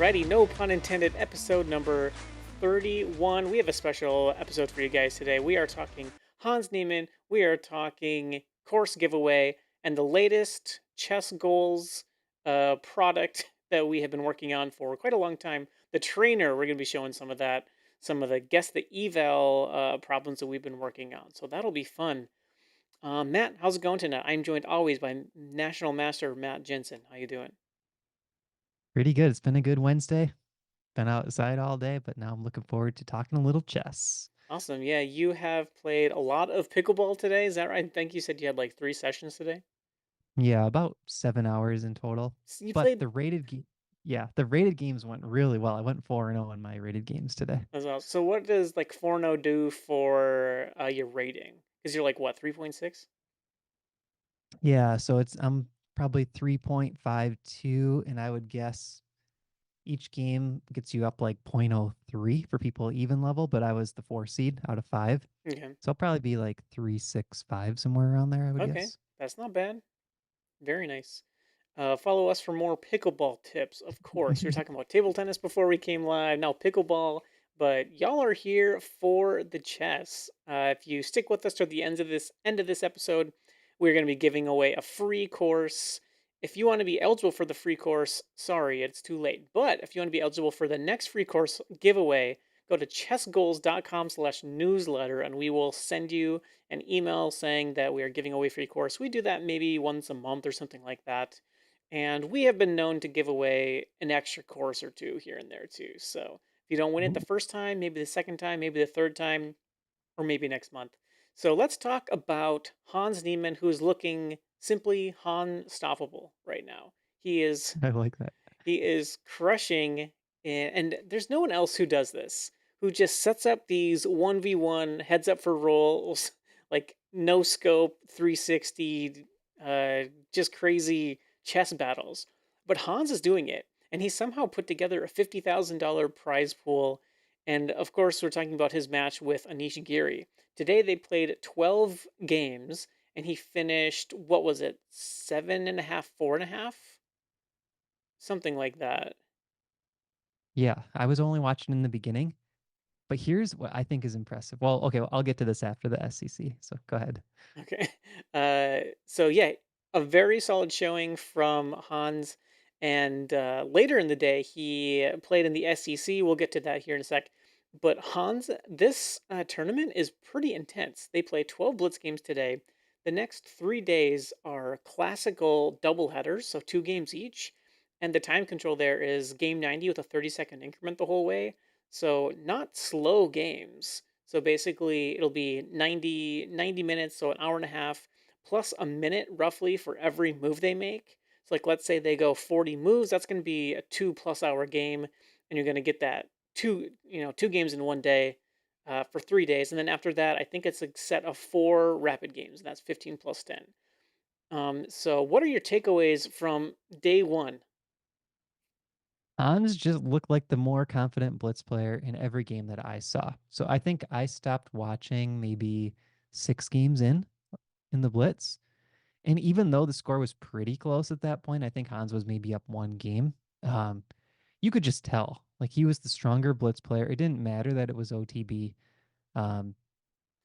Alrighty, no pun intended, episode number 31. We have a special episode for you guys today. We are talking Hans Niemann, we are talking course giveaway, and the latest chess goals product that we have been working on for quite a long time. The trainer, we're going to be showing some of that, some of the guess the eval problems that we've been working on. So that'll be fun. Matt, how's it going tonight? I'm joined always by National Master Matt Jensen. How you doing? Pretty good. It's been a good Wednesday. Been outside all day, but now I'm looking forward to talking a little chess. Awesome. Yeah, you have played a lot of pickleball today. Is that right? I think you said you had like 3 sessions today. Yeah, about 7 hours in total. You But played the rated games went really well. I went 4-0 in my rated games today. as well. So what does like 4.0 do for your rating? Because you're like what, 3.6? Yeah, so I'm probably 3.52, and I would guess each game gets you up like 0.03 for people even level, but I was the 4 seed out of 5. Okay. So I'll probably be like 3.65 somewhere around there, I would Okay. guess. That's not bad. Very nice. Follow us for more pickleball tips, of course. We were talking about table tennis before we came live, now pickleball, but y'all are here for the chess. If you stick with us to the end of this episode, we're going to be giving away a free course. If you want to be eligible for the free course, sorry, it's too late. But if you want to be eligible for the next free course giveaway, go to chessgoals.com/newsletter and we will send you an email saying that we are giving away a free course. We do that maybe once a month or something like that. And we have been known to give away an extra course or two here and there too. So if you don't win it the Ooh. first time, maybe the second time, maybe the third time, or maybe next month. So let's talk about Hans Niemann, who is looking simply Hanstoppable right now. He is I like that. he is crushing, and there's no one else who does this, who just sets up these 1v1 heads up for rolls, like no scope, 360, just crazy chess battles. But Hans is doing it, and he somehow put together a $50,000 prize pool. And of course, we're talking about his match with Anish Giri. Today they played 12 games, and he finished, what was it, seven and a half, 4.5? Something like that. Yeah, I was only watching in the beginning, but here's what I think is impressive. Well, okay, I'll get to this after the SEC. So go ahead. Okay. So yeah, a very solid showing from Hans. And later in the day, he played in the SEC. We'll get to that here in a sec. But Hans, this tournament is pretty intense. They play 12 blitz games today. The next 3 days are classical double headers, so 2 games each. And the time control there is game 90 with a 30-second increment the whole way. So not slow games. So basically, it'll be 90 minutes, so an hour and a half, plus a minute roughly for every move they make. So, like, let's say they go 40 moves, that's going to be a 2+ hour game, and you're going to get that two games in one day for 3 days. And then after that, I think it's a set of 4 rapid games, and that's 15 plus 10. So, what are your takeaways from day one? Hans just looked like the more confident blitz player in every game that I saw. So I think I stopped watching maybe 6 games in the blitz. And even though the score was pretty close at that point, I think Hans was maybe up 1 game. Um, you could just tell like he was the stronger blitz player. It didn't matter that it was OTB. Um,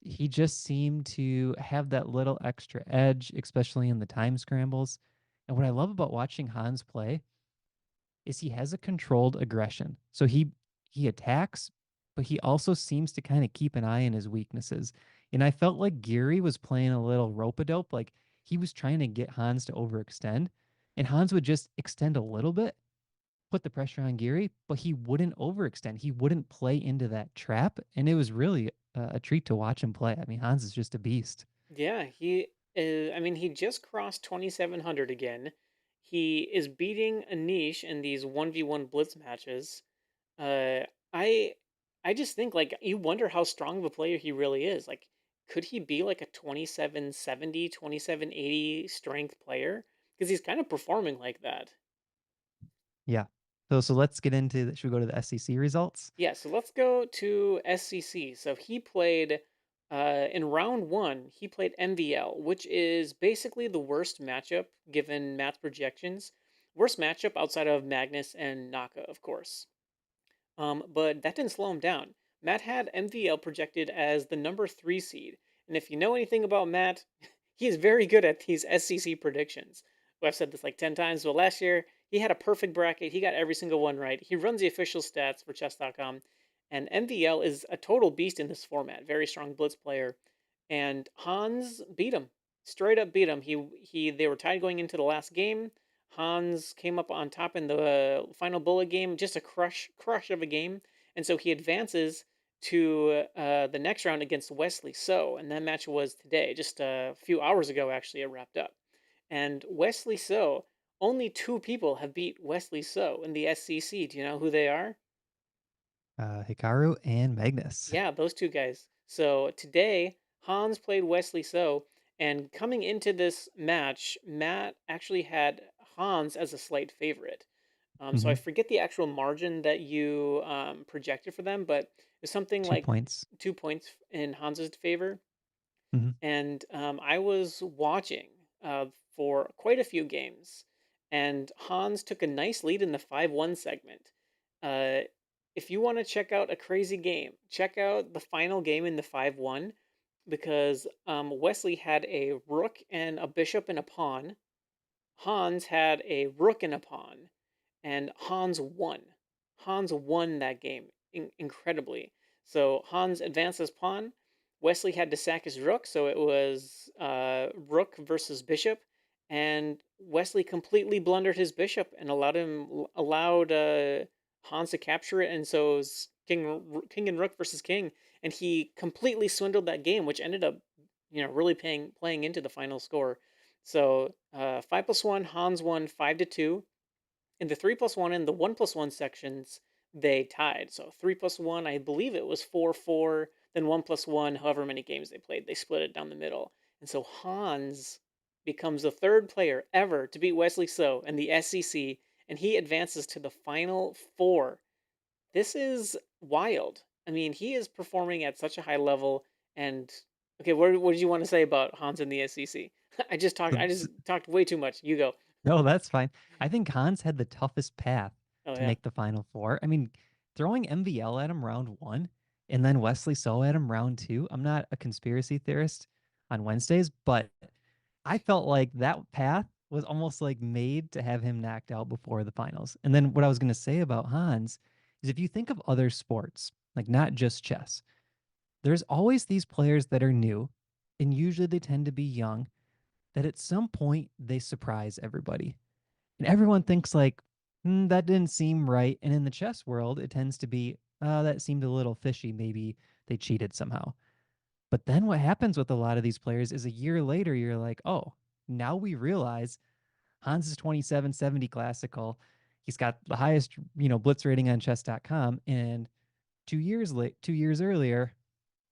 he just seemed to have that little extra edge, especially in the time scrambles. And what I love about watching Hans play is he has a controlled aggression. So he attacks, but he also seems to kind of keep an eye on his weaknesses. And I felt like Geary was playing a little rope-a-dope, like he was trying to get Hans to overextend, and Hans would just extend a little bit, put the pressure on Geary, but he wouldn't overextend. He wouldn't play into that trap, and it was really a treat to watch him play. I mean, Hans is just a beast. Yeah, I mean, he just crossed 2,700 again. He is beating Anish in these 1v1 blitz matches. Uh, I I just think like you wonder how strong of a player he really is. Like, could he be like a 2770, 2780 strength player? Because he's kind of performing like that. Yeah. So let's get into. Should we go to the SEC results? Yeah, so let's go to SCC. So he played in round one, he played MVL, which is basically the worst matchup given math projections. Worst matchup outside of Magnus and Naka, of course. But that didn't slow him down. Matt had MVL projected as the number 3 seed. And if you know anything about Matt, he is very good at these SCC predictions. Well, I've said this like 10 times, but last year he had a perfect bracket. He got every single one right. He runs the official stats for chess.com. And MVL is a total beast in this format. Very strong blitz player. And Hans beat him. Straight up beat him. They were tied going into the last game. Hans came up on top in the final bullet game, just a crush of a game, and so he advances to the next round against Wesley So, and that match was today, just a few hours ago. Actually, it wrapped up, and Wesley So. Only 2 people have beat Wesley So in the SCC. Do you know who they are? Hikaru and Magnus. Yeah, those 2 guys. So today, Hans played Wesley So, and coming into this match, Matt actually had Hans as a slight favorite. So I Hmm. forget the actual margin that you projected for them, but it's something Two like points. 2 points in Hans's favor. Hmm. And I was watching for quite a few games, and Hans took a nice lead in the 5-1 segment. Uh, if you want to check out a crazy game, check out the final game in the 5-1 because Wesley had a rook and a bishop and a pawn. Hans had a rook and a pawn, and Hans won. Hans won that game incredibly. So Hans advanced his pawn. Wesley had to sack his rook, so it was rook versus bishop, and Wesley completely blundered his bishop and allowed Hans to capture it, and so it was king and rook versus king, and he completely swindled that game, which ended up really playing into the final score. So 5+1, Hans won 5-2. In the 3+1 and the 1+1 sections, they tied. So 3+1, I believe it was 4-4. Then 1+1, however many games they played, they split it down the middle. And so Hans becomes the third player ever to beat Wesley So in the SEC, and he advances to the final four. This is wild. I mean, he is performing at such a high level. And okay, what did you want to say about Hans in the SEC? I just talked way too much. You go. No, that's fine. I think Hans had the toughest path Oh to yeah. make the final four. I mean, throwing MVL at him round one and then Wesley So at him round two. I'm not a conspiracy theorist on Wednesdays, but I felt like that path was almost like made to have him knocked out before the finals. And then what I was going to say about Hans is if you think of other sports, like not just chess, there's always these players that are new, and usually they tend to be young, that at some point they surprise everybody. And everyone thinks like, that didn't seem right. And in the chess world, it tends to be, that seemed a little fishy. Maybe they cheated somehow. But then what happens with a lot of these players is a year later, you're like, oh, now we realize Hans is 2770 classical. He's got the highest, blitz rating on chess.com. And 2 years earlier,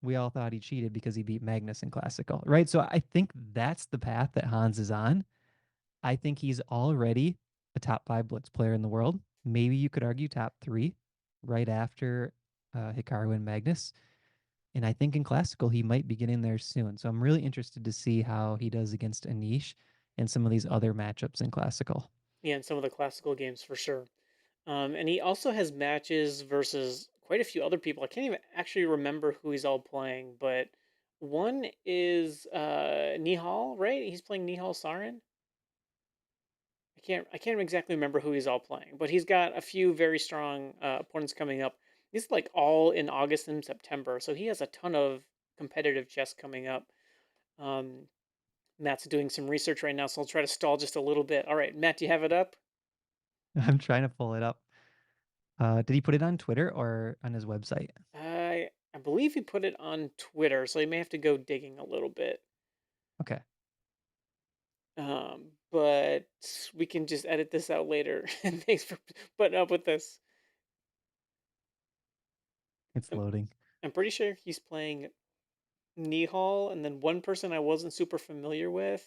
we all thought he cheated because he beat Magnus in classical, right? So I think that's the path that Hans is on. I think he's already a top five blitz player in the world. Maybe you could argue top three right after Hikaru and Magnus. And I think in classical, he might be getting there soon. So I'm really interested to see how he does against Anish and some of these other matchups in classical. Yeah, in some of the classical games for sure. And he also has matches versus quite a few other people. I can't even actually remember who he's all playing, but one is Nihal, right? He's playing Nihal Sarin. I can't exactly remember who he's all playing, but he's got a few very strong opponents coming up. These are like all in August and September, so he has a ton of competitive chess coming up. Um, Matt's doing some research right now, so I'll try to stall just a little bit. All right, Matt, do you have it up? I'm trying to pull it up. Did he put it on Twitter or on his website? I believe he put it on Twitter, so you may have to go digging a little bit. Okay, But we can just edit this out later. And thanks for putting up with this. it's I'm, loading. I'm pretty sure he's playing Nihal, and then one person I wasn't super familiar with.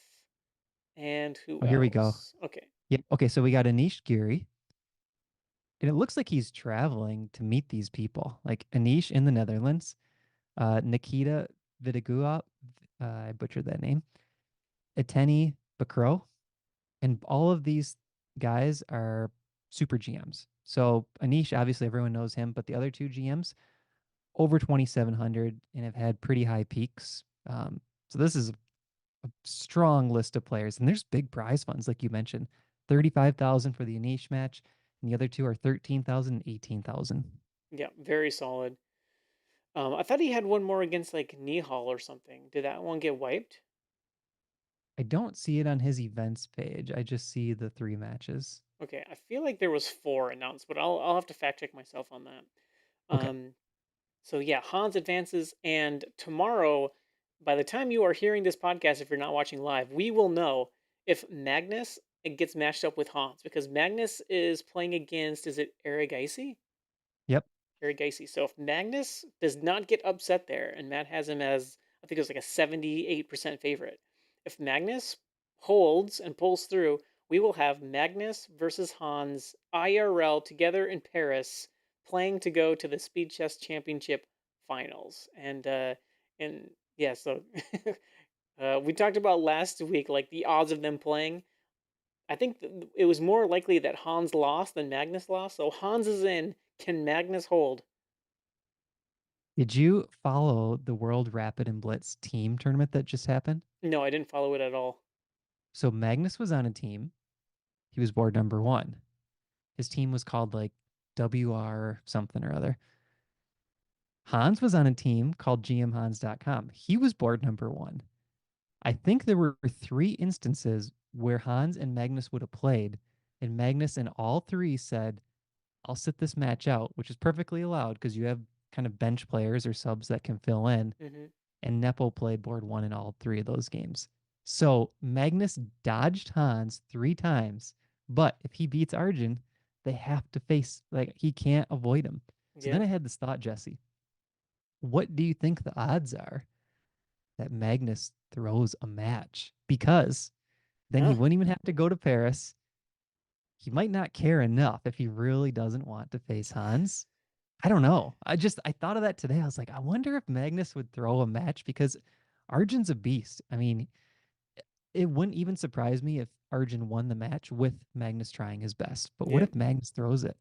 And who Oh, here we go. else? Okay. Yeah. Okay, so we got Anish Giri, and it looks like he's traveling to meet these people, like Anish in the Netherlands, Nikita Vidagua, I butchered that name, Eteni Bakro, and all of these guys are super GMs. So Anish, obviously everyone knows him, but the other two GMs over 2,700 and have had pretty high peaks. So this is a strong list of players, and there's big prize funds, like you mentioned, 35,000 for the Anish match, and the other two are 13,000 and 18,000. Yeah, very solid. I thought he had one more against like Nihal or something. Did that one get wiped? I don't see it on his events page. I just see the three matches. Okay, I feel like there was four announced, but I'll have to fact check myself on that. Okay. Um, so yeah, Hans advances, and tomorrow, by the time you are hearing this podcast, if you're not watching live, we will know if Magnus gets matched up with Hans because Magnus is playing against, is it Erigaisi? Yep. Harry Gacy. So if Magnus does not get upset there, and Matt has him as, I think it was like a 78% favorite. If Magnus holds and pulls through, we will have Magnus versus Hans IRL together in Paris, playing to go to the Speed Chess Championship finals. And yeah, so we talked about last week, like the odds of them playing. I think it was more likely that Hans lost than Magnus lost. So Hans is in. Can Magnus hold? Did you follow the World Rapid and Blitz team tournament that just happened? No, I didn't follow it at all. So Magnus was on a team. He was board number one. His team was called like WR something or other. Hans was on a team called gmhans.com. He was board number one. I think there were three instances where Hans and Magnus would have played, and Magnus and all three said, I'll sit this match out, which is perfectly allowed because you have kind of bench players or subs that can fill in. Hmm. And Nepo played board one in all three of those games. So Magnus dodged Hans three times, but if he beats Arjun, they have to face, like, he can't avoid him. So then Yeah. I had this thought, Jesse. What do you think the odds are that Magnus throws a match? Because then he Huh. wouldn't even have to go to Paris. He might not care enough if he really doesn't want to face Hans. I don't know. I thought of that today. I was like, I wonder if Magnus would throw a match because Arjun's a beast. I mean, it wouldn't even surprise me if Arjun won the match with Magnus trying his best. But what Yeah. if Magnus throws it?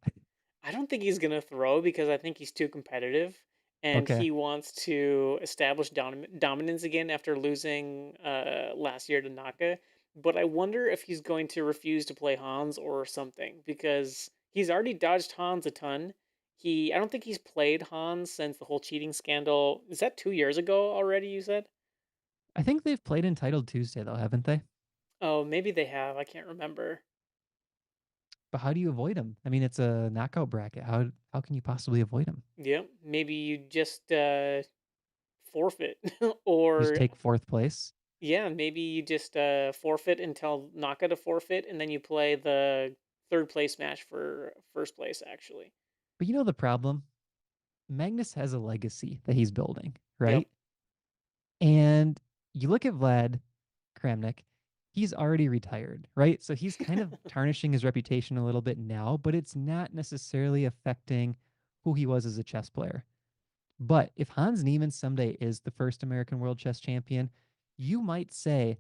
I don't think he's gonna throw because I think he's too competitive, and Okay. he wants to establish dominance again after losing last year to Naka. But I wonder if he's going to refuse to play Hans or something because he's already dodged Hans a ton. I don't think he's played Hans since the whole cheating scandal. Is that 2 years ago already? You said? I think they've played Entitled Tuesday though, haven't they? Oh, maybe they have. I can't remember. But how do you avoid him? I mean, it's a knockout bracket. How can you possibly avoid him? Yeah, maybe you just forfeit, You just or take fourth place. yeah, maybe you just forfeit and tell Naka to forfeit, and then you play the third place match for first place. Actually, But you know the problem? Magnus has a legacy that he's building, yep. right? And you look at Vlad Kramnik, he's already retired, right? So he's kind of tarnishing his reputation a little bit now, but it's not necessarily affecting who he was as a chess player. But if Hans Niemann someday is the first American World Chess Champion, you might say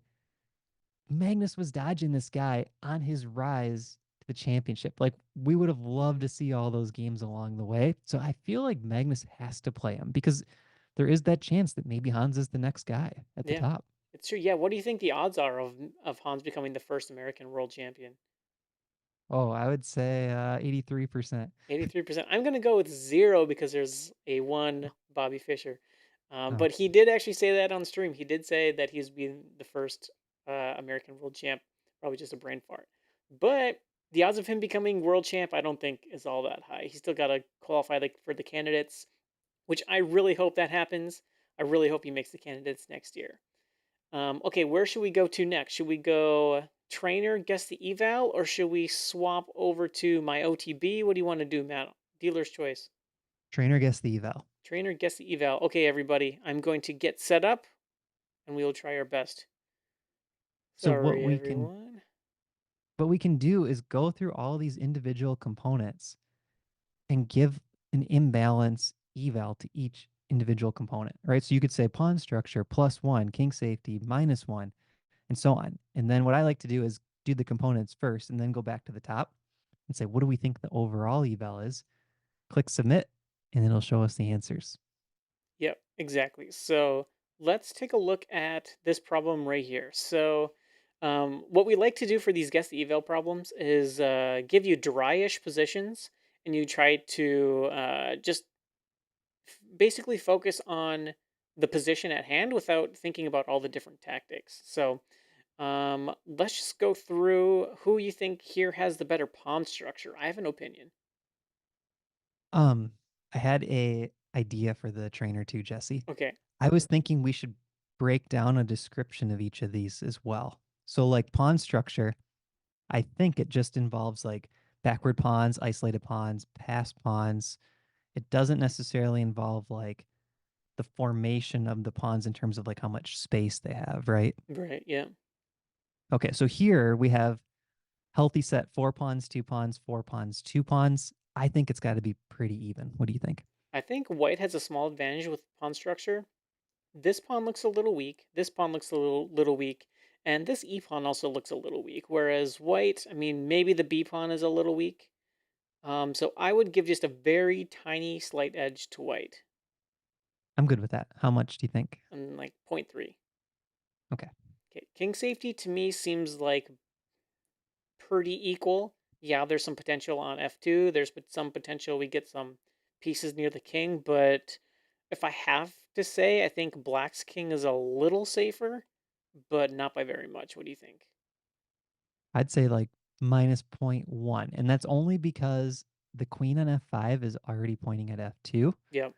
Magnus was dodging this guy on his rise to the championship. Like we would have loved to see all those games along the way. So I feel like Magnus has to play him because there is that chance that maybe Hans is the next guy at the Yeah, top. it's true. Yeah, what do you think the odds are of Hans becoming the first American world champion? Oh, I would say 83%. 83%. I'm gonna go with zero because there's a one Bobby Fischer. Oh, But he did actually say that on stream. He did say that he's been the first American world champ. Probably just a brain fart. But the odds of him becoming world champ, I don't think is all that high. He's still got to qualify for the candidates, which I really hope that happens. I really hope he makes the candidates next year. Okay, where should we go to next? Should we go trainer, guess the eval, or should we swap over to my OTB? What do you want to do, Matt? Dealer's choice. trainer guess the eval. Trainer, guess the eval. Okay, everybody, I'm going to get set up and we will try our best. So Sorry, everyone. what we can do is go through all these individual components and give an imbalance eval to each individual component, right? So you could say pawn structure +1, king safety -1, and so on. And then what I like to do is do the components first and then go back to the top and say, what do we think the overall eval is? Click submit, and it'll show us the answers. Yep, exactly. So let's take a look at this problem right here. So what we like to do for these guess the eval problems is give you dryish positions, and you try to just basically focus on the position at hand without thinking about all the different tactics. So let's just go through who you think here has the better pawn structure. I have an opinion. Um, I had a idea for the trainer too, Jesse. Okay, I was thinking we should break down a description of each of these as well. So like pawn structure, I think it just involves like backward pawns, isolated pawns, passed pawns. It doesn't necessarily involve like the formation of the pawns in terms of like how much space they have, right? right, yeah. Okay, so here we have healthy set, four pawns, two pawns, four pawns, two pawns. I think it's got to be pretty even. What do you think? I think white has a small advantage with pawn structure. This pawn looks a little weak. This pawn looks a little weak. And this e pawn also looks a little weak. Whereas white, I mean, maybe the b pawn is a little weak. So I would give just a very tiny slight edge to white, I'm good with that. How much do you think? and like 0.3. Okay. Okay, king safety to me seems like pretty equal. Yeah, there's some potential on f2. There's some potential we get some pieces near the king, but if I have to say, I think black's king is a little safer, but not by very much. What do you think? I'd say like minus zero point 0.1. And that's only because the queen on f5 is already pointing at f2. Yep.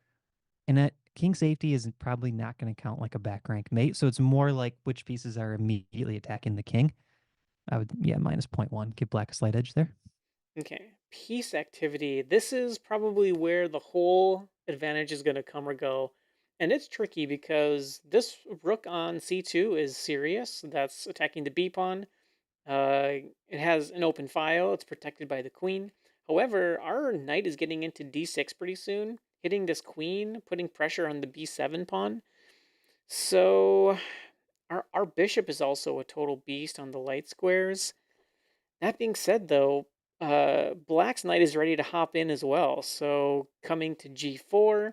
And at king safety is probably not going to count like a back rank mate. So it's more like which pieces are immediately attacking the king. I would, yeah, minus zero point 0.1. Give black a slight edge there. Okay. Piece activity. This is probably where the whole advantage is going to come or go. And it's tricky because this rook on c2 is serious. That's attacking the b pawn. It has an open file. It's protected by the queen. However, our knight is getting into d6 pretty soon, hitting this queen, putting pressure on the b7 pawn. So our bishop is also a total beast on the light squares. That being said, though, Black's knight is ready to hop in as well. So coming to g4,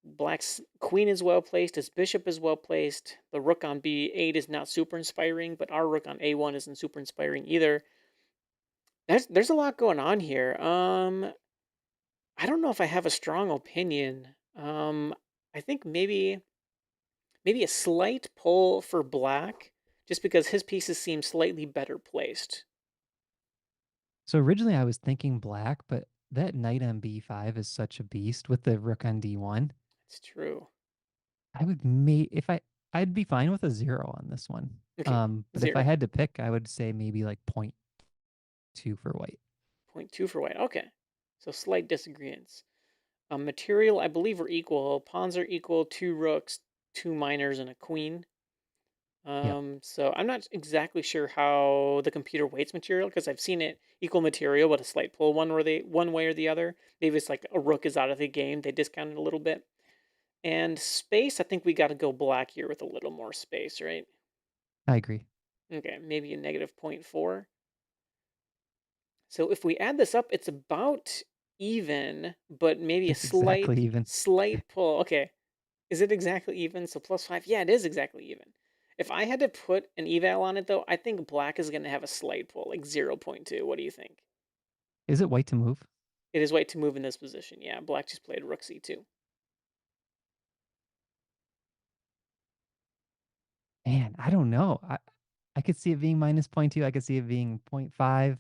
Black's queen is well placed, his bishop is well placed. The rook on b8 is not super inspiring, but our rook on a1 isn't super inspiring either. There's a lot going on here. I don't know if I have a strong opinion. I think maybe a slight pull for Black, just because his pieces seem slightly better placed. So originally I was thinking black, but that knight on b5 is such a beast with the rook on d1. It's true. I would make if I'd be fine with a 0 on this one. Okay, But if I 0. had to pick, I would say maybe like 0.2 for white. 0.2 for white. Okay. So slight disagreements. Material, I believe, are equal. Pawns are equal, two rooks, two minors, and a queen. Yep, So I'm not exactly sure how the computer weights material because I've seen it equal material, but a slight pull one way or the other. Maybe it's like a rook is out of the game, they discount it a little bit. And space, I think we got to go black here with a little more space, right? I agree. Okay, maybe a negative zero point 0.4. So if we add this up, it's about even, but maybe a It's exactly even. slight pull. Okay, is it exactly even? So +5. Yeah, it is exactly even. If I had to put an eval on it, though, I think black is going to have a slight pull, like 0.2. What do you think? Is it white to move? It is white to move in this position. Yeah, black just played rook c2. Man, I don't know. I could see it being minus zero point 0.2. I could see it being zero point 0.5.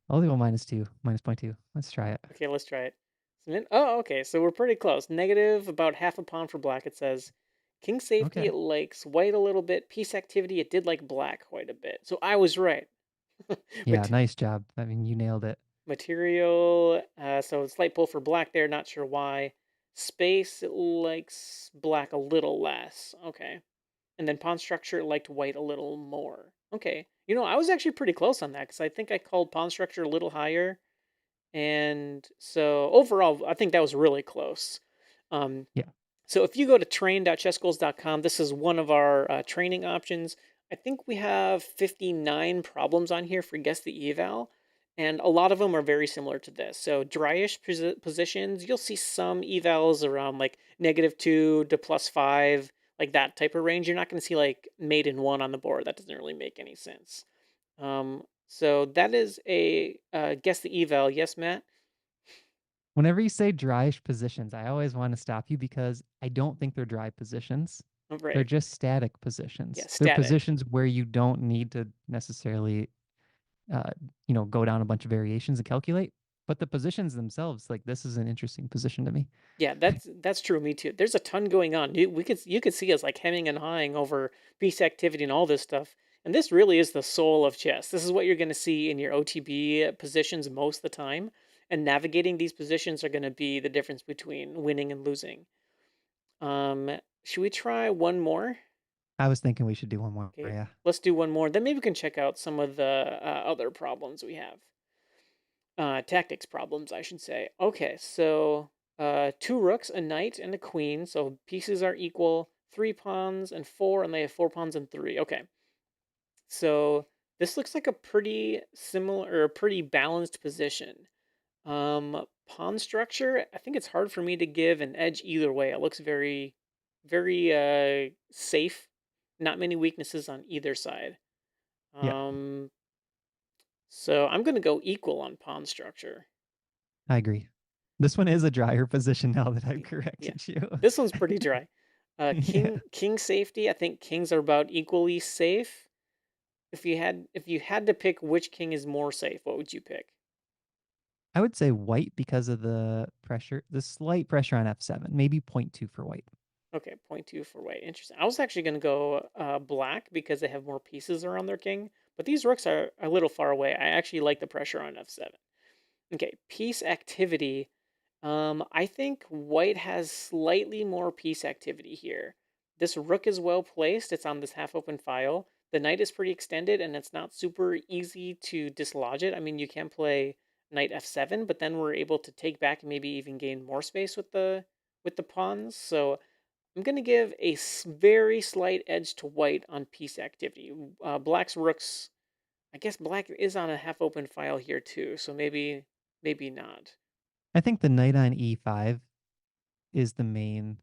I'll go minus 2, minus zero point 0.2. Let's try it. Okay, let's try it. Oh, okay, so we're pretty close. Negative about half a pawn for black, it says. King safety, Okay. it likes white a little bit. Piece activity, it did like black quite a bit. So I was right. Yeah, nice job. I mean, you nailed it. Material, so slight pull for black there, not sure why. Space, it likes black a little less. Okay. And then pawn structure, it liked white a little more. Okay. You know, I was actually pretty close on that because I think I called pawn structure a little higher. And so overall, I think that was really close. Um, Yeah. so if you go to train.chessgoals.com, this is one of our training options. I think we have 59 problems on here for guess the eval, and a lot of them are very similar to this. So dryish positions, you'll see some evals around like -2 to +5, like that type of range. You're not going to see like mate in one on the board. That doesn't really make any sense. So that is a guess the eval. Yes, Matt? Whenever you say dryish positions, I always want to stop you because I don't think they're dry positions. Oh, They're right. just static Yeah, positions. They're static. positions where you don't need to necessarily, uh, go down a bunch of variations and calculate. But the positions themselves, like this is an interesting position to me. Yeah, that's true. Me too. There's a ton going on. You could see us like hemming and hawing over piece activity and all this stuff. And this really is the soul of chess. This is what you're going to see in your OTB positions most of the time. And navigating these positions are going to be the difference between winning and losing. Should we try one more? I was thinking we should do one more. Okay, Yeah. let's do one more. Then maybe we can check out some of the other problems we have. Tactics problems, I should say. Okay, so two rooks, a knight, and a queen. So pieces are equal. Three pawns and four, and they have four pawns and three. Okay, so this looks like a pretty similar or a pretty balanced position. Pawn structure, I think it's hard for me to give an edge either way. It looks very, very safe. Not many weaknesses on either side. Yeah, Um, so I'm gonna go equal on pawn structure. I agree. This one is a drier position now that I've Yeah, corrected you. this one's pretty dry. Yeah. King safety. I think kings are about equally safe. If you had to pick which king is more safe, what would you pick? I would say white because of the pressure, the slight pressure on F7, maybe zero point 0.2 for white. Okay, point 0.2 for white. Interesting. I was actually going to go black because they have more pieces around their king, but these rooks are a little far away. I actually like the pressure on F7. Okay, piece activity. I think white has slightly more piece activity here. This rook is well placed. It's on this half open file. The knight is pretty extended and it's not super easy to dislodge it. I mean, you can play knight f7, but then we're able to take back and maybe even gain more space with the pawns. So I'm going to give a very slight edge to white on piece activity. Black's rooks, I guess black is on a half open file here too, so maybe not. I think the knight on E5 is the main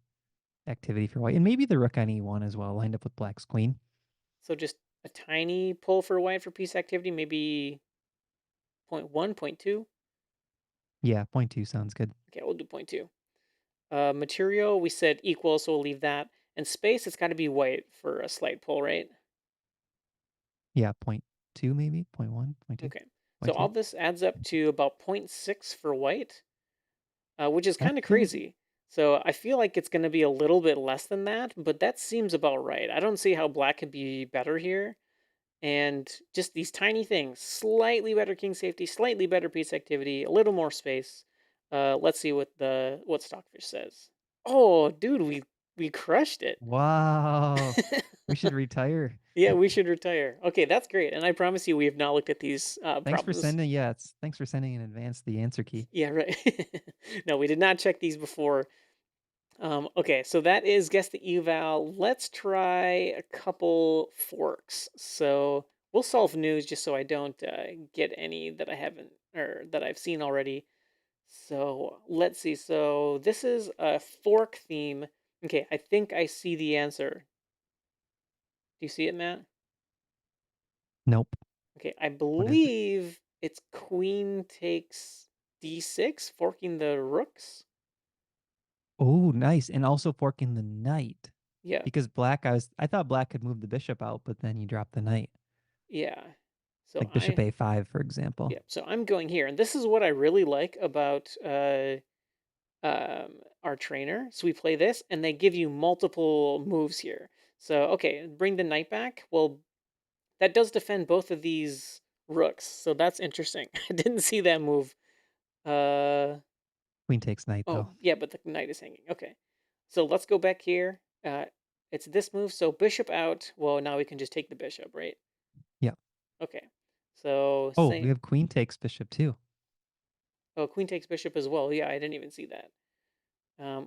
activity for white, and maybe the rook on E1 as well, lined up with black's queen. So just a tiny pull for white for piece activity, maybe point 0.1, point 0.2. Yeah, zero point 0.2 sounds good. Okay, we'll do point 0.2. Material, we said equal, so we'll leave that. And space, it's got to be white for a slight pull, right? Yeah, zero point 0.2 maybe, zero point 0.1, zero point 0.2, zero Okay. So point all 0.3. this adds up to about point 0.6 for white, which is That kind of seems crazy. So I feel like it's going to be a little bit less than that, but that seems about right. I don't see how black could be better here. And just these tiny things, slightly better king safety, slightly better piece activity, a little more space. Let's see what Stockfish says. Oh, dude, we crushed it. wow. We should retire. Yeah, we should retire. Okay, that's great. And I promise you, we have not looked at these Thanks for problems. sending. Yeah, thanks for sending in advance the answer key. Yeah, right. No, we did not check these before. Okay, so that is guess the eval. Let's try a couple forks. So we'll solve news just so I don't get any that I haven't or that I've seen already. So let's see. So this is a fork theme. Okay, I think I see the answer. Do you see it, Matt? Nope. Okay, I What is it? believe it's queen takes d6, forking the rooks. Oh, nice. And also forking the knight. Yeah, Because I thought black could move the bishop out, but then you drop the knight. yeah. So Like bishop A5, for yeah, example. so I'm going here, and this is what I really like about our trainer. So we play this, and they give you multiple moves here. So okay, bring the knight back. Well, that does defend both of these rooks, so that's interesting. I didn't see that move. Uh, Queen takes knight, oh though. yeah, but the knight is hanging. Okay, so let's go back here. It's this move. So bishop out. Well, now we can just take the bishop, right? Yeah. Okay. So Oh, we same. have queen takes bishop, too. Oh, queen takes bishop as well. Yeah, I didn't even see that.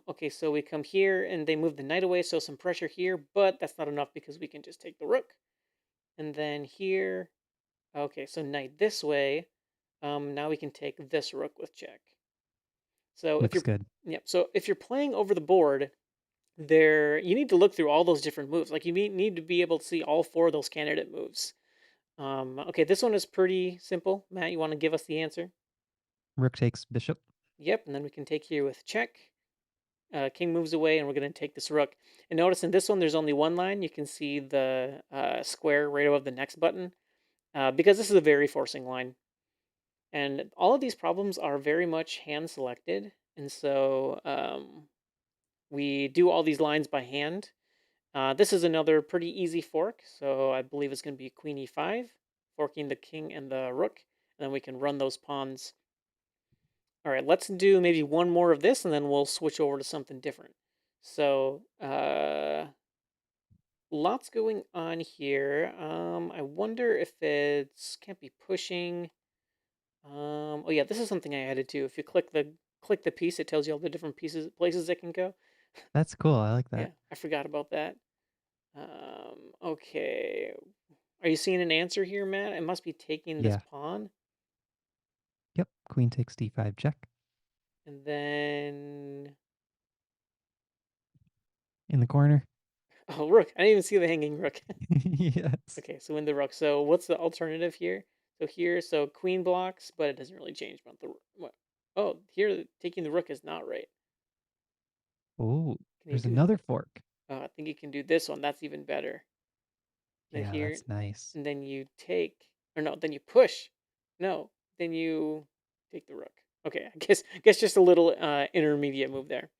Okay, so we come here and they move the knight away, so some pressure here, but that's not enough because we can just take the rook. And then here, okay, so knight this way. Now we can take this rook with check. So if Looks you're, good. yeah, so if you're playing over the board, there you need to look through all those different moves. Like you need to be able to see all four of those candidate moves. Okay, this one is pretty simple. Matt, you want to give us the answer? Rook takes bishop. Yep, and then we can take here with check. King moves away, and we're going to take this rook. And notice in this one, there's only one line. You can see the square right above the next button because this is a very forcing line. And all of these problems are very much hand selected. And so we do all these lines by hand. This is another pretty easy fork. So I believe it's going to be queen e5, forking the king and the rook. And then we can run those pawns. All right, let's do maybe one more of this, and then we'll switch over to something different. So lots going on here. I wonder if it's can't be pushing. Oh yeah, this is something I added too. If you click the piece, it tells you all the different places it can go. That's cool. I like Yeah, that. I forgot about that. Okay, are you seeing an answer here, Matt? It must be taking this Yeah. pawn, Yep. Queen takes d5 check. and then In the corner. oh rook. I didn't even see the hanging rook. Yes. Okay, so in the rook. So what's the alternative here? So here, so queen blocks, but it doesn't really change about the what? Oh, here taking the rook is not right. Oh, Can you there's do? another fork. I think you can do this one. That's even better. Then Yeah, here, that's nice. and then you take, or no, then you push. No, then you take the rook. Okay, I guess just a little intermediate move there.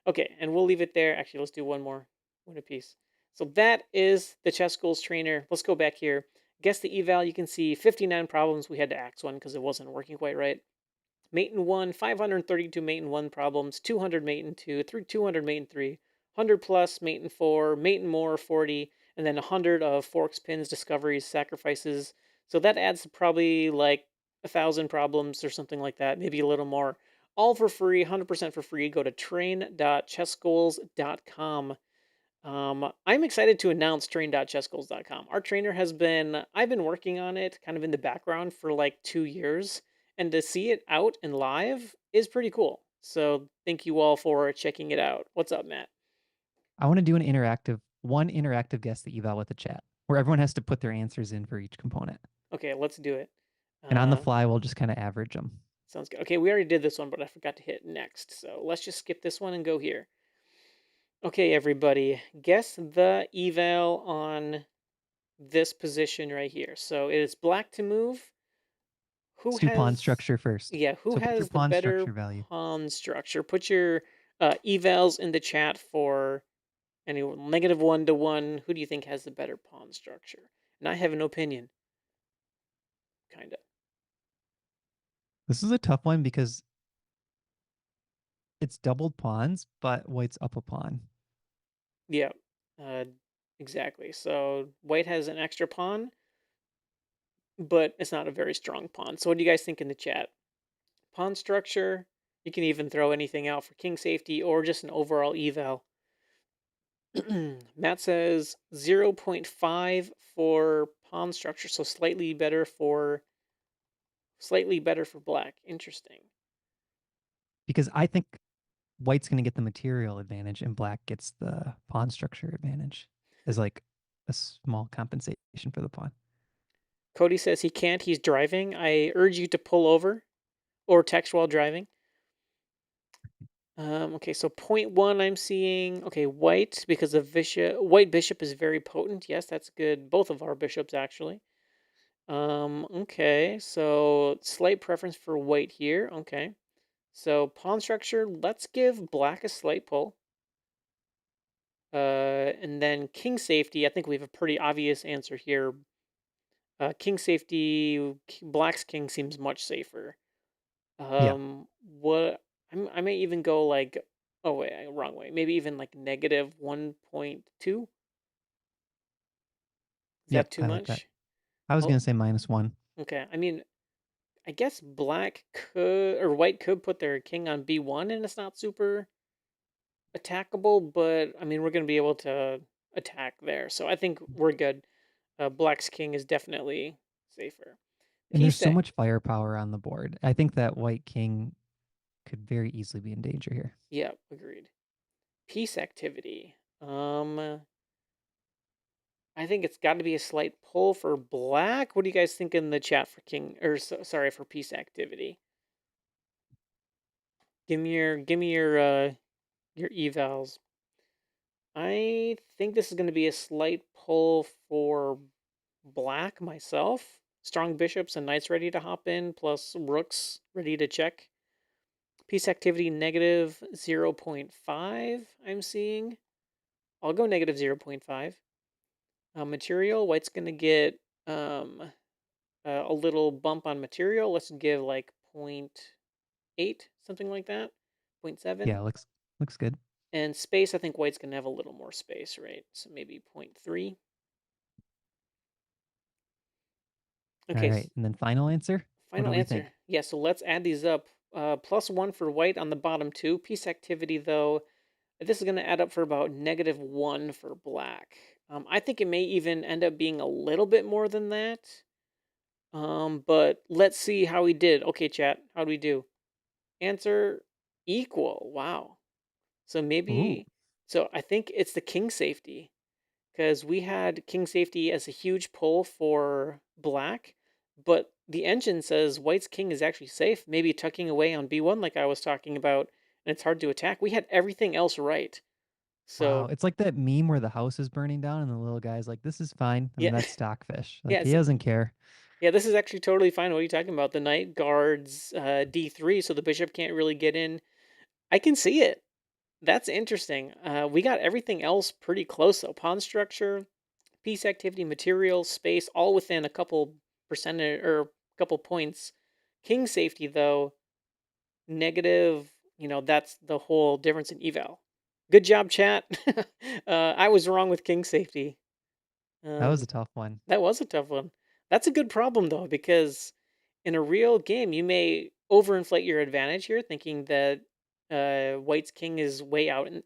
Okay, and we'll leave it there. Actually, let's do one more, one apiece. So that is the Chess Goals Trainer. Let's go back here. Guess the eval. You can see 59 problems. We had to axe one because it wasn't working quite right. Mate in 1, 532 mate in 1 problems, 200 mate in 2, 200 mate in 3, 100 plus mate in 4, mate in more 40, and then 100 of forks, pins, discoveries, sacrifices. So that adds to probably like 1,000 problems or something like that, maybe a little more. All for free, 100% for free. Go to train.chessgoals.com. I'm excited to announce train.chessgoals.com. Our trainer I've been working on it kind of in the background for like 2 years, and to see it out and live is pretty cool. So thank you all for checking it out. What's up, Matt? I want to do one interactive guess the eval with the chat where everyone has to put their answers in for each component. Okay, let's do it. And on the Uh, fly, we'll just kind of average them. sounds good. Okay, we already did this one, but I forgot to hit next. So let's just skip this one and go here. Okay, everybody, guess the eval on this position right here. So it is black to move. Who Let's do pawn has, structure first. yeah, who So put your has the pawn better structure value. pawn structure? Put your evals in the chat for anyone. -1 to 1. Who do you think has the better pawn structure? And I have an opinion, kind of. This is a tough one because it's doubled pawns, but white's up a pawn. Yeah, uh, exactly. So white has an extra pawn, but it's not a very strong pawn. So what do you guys think in the chat? Pawn structure. You can even throw anything out for king safety or just an overall eval. Matt says 0.5 for pawn structure, so slightly better for black. Interesting. Because I think white's going to get the material advantage and black gets the pawn structure advantage as like a small compensation for the pawn. Cody says he can't, he's driving. I urge you to pull over or text while driving. Okay, so point one I'm seeing. Okay, white because of white bishop is very potent. Yes, that's good. Both of our bishops actually. Okay, so slight preference for white here. Okay. So pawn structure, let's give black a slight pull. And then king safety, I think we have a pretty obvious answer here. King safety, black's king seems much safer. Yeah. What I may even go like, oh wait, wrong way. Maybe even like -1.2. Is that Yep. too I like that. much? I was going Oh, to say -1. okay. I mean, I guess black could or white could put their king on b1, and it's not super attackable, but I mean, we're going to be able to attack there. So I think we're good. Black's king is definitely safer. And there's Piece so ac much firepower on the board. I think that white king could very easily be in danger here. Yeah, agreed. Piece activity. I think it's got to be a slight pull for black. What do you guys think in the chat for king or sorry for piece activity? Give me your evals. I think this is going to be a slight pull for black myself. Strong bishops and knights ready to hop in, plus rooks ready to check. Piece activity negative 0.5, I'm seeing. I'll go negative 0.5. Material, white's going to get um, a little bump on material. Let's give like zero point 0.8, something like that, zero point Yeah, 0.7. looks good. And space, I think white's going to have a little more space, right? So maybe 0.3. All Okay, right, and then final answer. What final do we answer. think? Yeah, so let's add these up. +1 for white on the bottom two. Piece activity, though, this is going to add up for about -1 for black. I think it may even end up being a little bit more than that. But let's see how we did. Okay, chat, how do we do? Answer equal. Wow. So Ooh, maybe, so I think it's the king safety because we had king safety as a huge pull for black, but the engine says white's king is actually safe, maybe tucking away on b1 like I was talking about, and it's hard to attack. We had everything else right. wow. So It's like that meme where the house is burning down and the little guy's like, this is fine. I mean, yeah, that's stockfish. Like yeah, he doesn't care. yeah. This is actually totally fine. What are you talking about? The knight guards d3, so the bishop can't really get in. I can see it. That's interesting. We got everything else pretty close though. Pawn structure, piece activity, material, space, all within a couple percentage or a couple points. King safety though, negative. That's the whole difference in eval. Good job, chat. I was wrong with king safety. That was Um, a tough one. that was a tough one. That's a good problem though, because in a real game, you may overinflate your advantage here, thinking that White's king is way out in,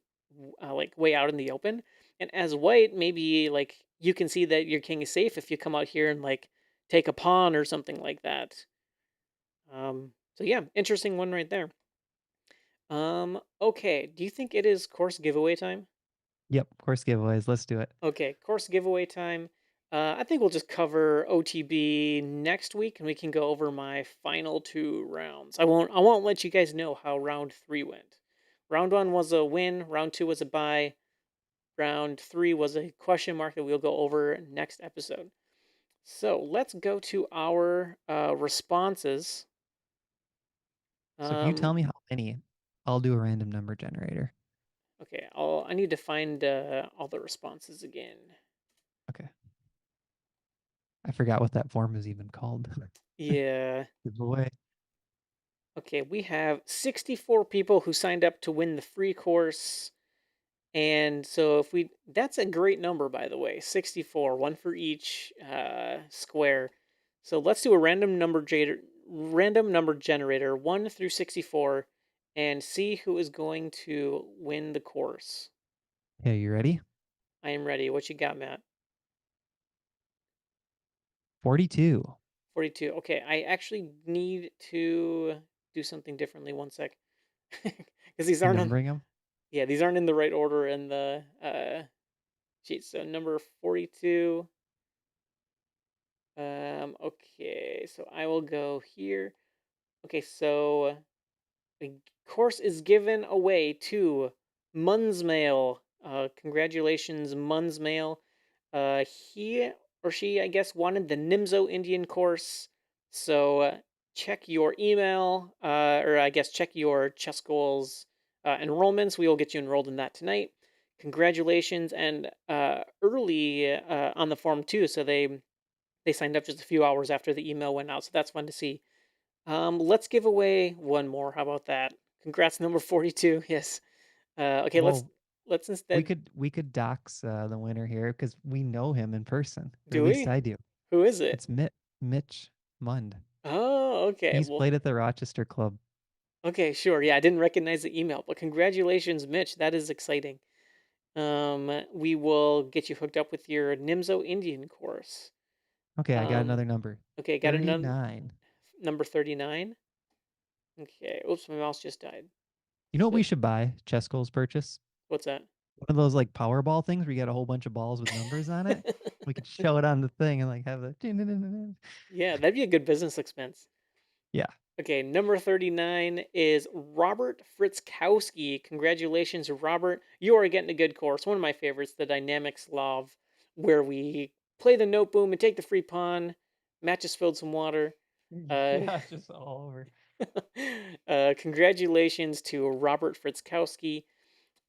like way out in the open. And as White, maybe like you can see that your king is safe if you come out here and like take a pawn or something like that. So yeah, interesting one right there. Okay. Do you think it is course giveaway time? Yep, course giveaways. Let's do it. Okay, course giveaway time. I think we'll just cover OTB next week, and we can go over my final two rounds. I won't let you guys know how round three went. Round one was a win. Round two was a bye. Round three was a question mark that we'll go over next episode. So let's go to our responses. So if you tell Um, me how many, I'll do a random number generator. okay, I need to find all the responses again. Okay. I forgot what that form is even called. Yeah. Giveaway. Okay, we have 64 people who signed up to win the free course. And so if we that's a great number by the way, 64, one for each square. So let's do a random number generator 1 through 64 and see who is going to win the course. Okay, you ready? I am ready. What you got, Matt? 42. 42. Okay, I actually need to do something differently. One sec. Because these You aren't on numbering them? yeah, these aren't in the right order in the sheet. So number 42. Okay, so I will go here. Okay, so the course is given away to Munsmail. Congratulations, Munsmail. He or she, I guess, wanted the Nimzo Indian course. So check your email, or I guess check your chess goals enrollments. We will get you enrolled in that tonight. Congratulations, and early on the form too. So they signed up just a few hours after the email went out. So that's fun to see. Let's give away one more. How about that? Congrats, number 42. Yes. Okay, let's Well, let's we instead could we could dox the winner here because we know him in person, or at do least we? I do. Who is it? It's Mitch Mund. Oh, okay. He's Well, played at the Rochester Club. okay, sure. Yeah, I didn't recognize the email, but congratulations, Mitch. That is exciting. We will get you hooked up with your Nimzo Indian course. Okay, I got Um, another number. okay, got another 39. number 39. Okay, oops, my mouse just died. You know what So, we should buy? Chess goals purchase? what's that? One of those like Powerball things where you get a whole bunch of balls with numbers on it. We could show it on the thing and like have the Yeah, that'd be a good business expense. yeah. Okay, number 39 is Robert Fritzkowski. Congratulations, Robert. You are getting a good course. One of my favorites, the Dynamic Slav, where we play the note boom and take the free pawn. Matt just filled some water. Uh, Yeah, just all over. congratulations to Robert Fritzkowski.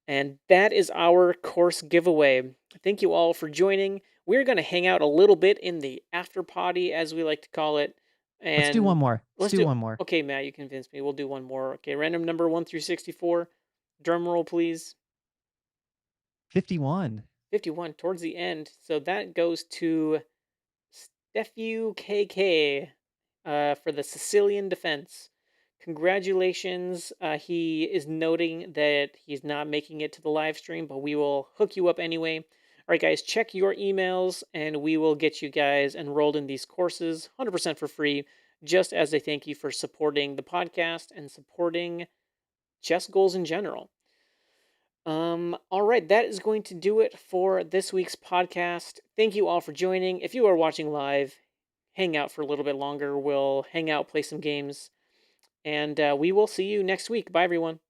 And that is our course giveaway. Thank you all for joining. We're going to hang out a little bit in the after potty, as we like to call it. Let's do one And more. Let's let's do do. one more. Okay, Matt, you convinced me. We'll do one more. Okay, random number 1 through 64. Drum roll, please. 51. 51 towards the end. So that goes to Stefu KK for the Sicilian defense. Congratulations. He is noting that he's not making it to the live stream, but we will hook you up anyway. All right, guys, check your emails and we will get you guys enrolled in these courses 100% for free, just as a thank you for supporting the podcast and supporting chess goals in general. All right, that is going to do it for this week's podcast. Thank you all for joining. If you are watching live, hang out for a little bit longer. We'll hang out, play some games, and we will see you next week. Bye, everyone.